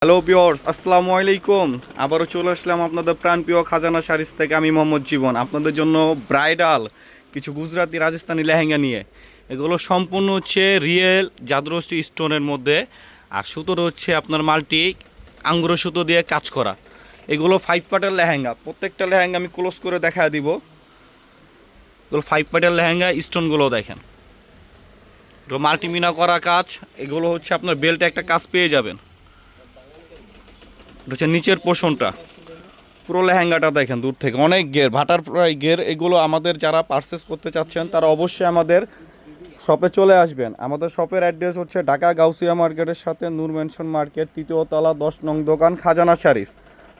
Hello viewers, আসসালামু আলাইকুম। আবারও চলে আসলাম আপনাদের প্রাণপ্রিয় খাজানা শাড়িজ থেকে। আমি মোহাম্মদ জীবন আপনাদের জন্য ব্রাইডাল কিছু গুজরাটি রাজস্থানি লেহেঙ্গা নিয়ে। এগুলো সম্পূর্ণ হচ্ছে রিয়েল জাদরষ্টি স্টোনের মধ্যে, আর সুতোর হচ্ছে আপনার মাল্টি আঙ্গুর সুতো দিয়ে কাজ করা। এগুলো 5 পার্টের লেহেঙ্গা। প্রত্যেকটা লেহেঙ্গা আমি ক্লোজ করে দেখা দিব। এগুলো 5 পার্টের লেহেঙ্গা, স্টোনগুলো দেখেন, এগুলো মাল্টিমিনা করা কাজ। এগুলো হচ্ছে আপনার বেল্টে একটা কাজ পেয়ে যাবেন। হচ্ছে নিচের পোর্শনটা পুরো লেহেঙ্গাটা দেখেন দূর থেকে অনেক গের, ভাটার প্রায় গের। এগুলো আমাদের যারা পারচেস করতে চাচ্ছেন তারা অবশ্যই আমাদের শপে চলে আসবেন। আমাদের শপের অ্যাড্রেস হচ্ছে ঢাকা গাউসিয়া মার্কেটের সাথে নূর মেনশন মার্কেট, 3য় তলা, 10 নং দোকান, খাজানা শাড়িজ।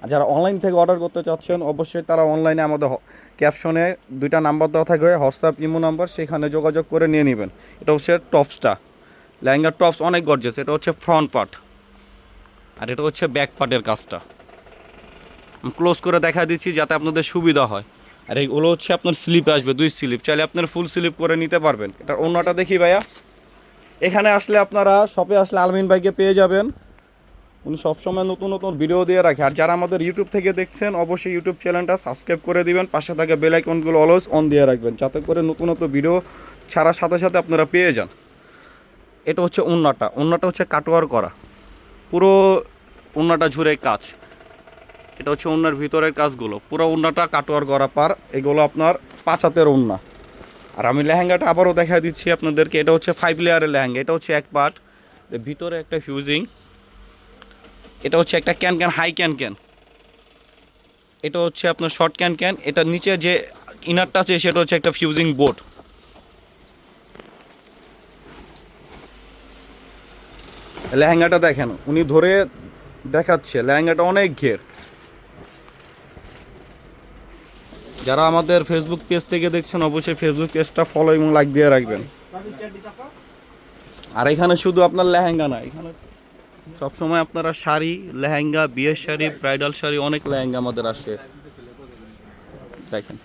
আর যারা অনলাইন থেকে অর্ডার করতে চাচ্ছেন অবশ্যই তারা অনলাইনে আমাদের ক্যাপশনে 2টা নাম্বার দেওয়া থাকবে, হোয়াটসঅ্যাপ ইমো নাম্বার, সেখানে যোগাযোগ করে নিয়ে নেবেন। এটা হচ্ছে টপসটা, লেহেঙ্গার টপস অনেক গর্জিয়াস। এটা হচ্ছে ফ্রন্ট পার্ট, আর এটা হচ্ছে ব্যাক পার্টের কাজটা। আমি ক্লোজ করে দেখা দিচ্ছি যাতে আপনাদের সুবিধা হয়। আর এইগুলো হচ্ছে আপনার স্লিপে আসবে, 2 স্লিপ, চাইলে আপনার ফুল স্লিপ করে নিতে পারবেন। এটার অন্যটা দেখি ভাইয়া। এখানে আসলে আপনারা শপে আসলে আলমিন ভাইকে পেয়ে যাবেন। উনি সবসময় নতুন নতুন ভিডিও দিয়ে রাখে। আর যারা আমাদের ইউটিউব থেকে দেখছেন অবশ্যই ইউটিউব চ্যানেলটা সাবস্ক্রাইব করে দিবেন, পাশে থাকা বেল আইকনগুলো অলওয়েজ অন দিয়ে রাখবেন, যাতে করে নতুন নতুন ভিডিও ছাড়ার সাথে সাথে আপনারা পেয়ে যান। এটা হচ্ছে ওন্নাটা হচ্ছে কাটওয়ার করা, পুরো ওন্নাটা ঝুরে কাজ। এটা হচ্ছে ওন্নার ভিতরের কাজগুলো, পুরো ওন্নাটা কাটওয়ার করা পার। এগুলো আপনার 5 হাতের ওন্না। আর আমি লেহেঙ্গাটা আবারও দেখা দিচ্ছি আপনাদেরকে। এটা হচ্ছে 5 লেয়ারের লেহেঙ্গা। এটা হচ্ছে এক পার্ট, ভিতরে একটা ফিউজিং। এটা হচ্ছে একটা ক্যান হাই ক্যান। এটা হচ্ছে আপনার শর্ট ক্যান। এটার নিচে যে ইনারটা আছে সেটা হচ্ছে একটা ফিউজিং বোর্ড। লেহেঙ্গাটা দেখেন, উনি ধরে দেখাচ্ছে, লেহেঙ্গাটা অনেক ঘের। যারা আমাদের ফেসবুক পেজ থেকে দেখছেন অবশ্যই ফেসবুক পেজটা ফলো এবং লাইক দিয়ে রাখবেন। আর এখানে শুধু আপনার লেহেঙ্গা না, এখানে সবসময় আপনারা শাড়ি, লেহেঙ্গা, বিয়ের শাড়ি, ব্রাইডাল শাড়ি, অনেক লেহেঙ্গা আমাদের আসে। দেখেন,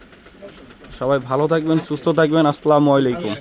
সবাই ভালো থাকবেন, সুস্থ থাকবেন। আসসালামু আলাইকুম।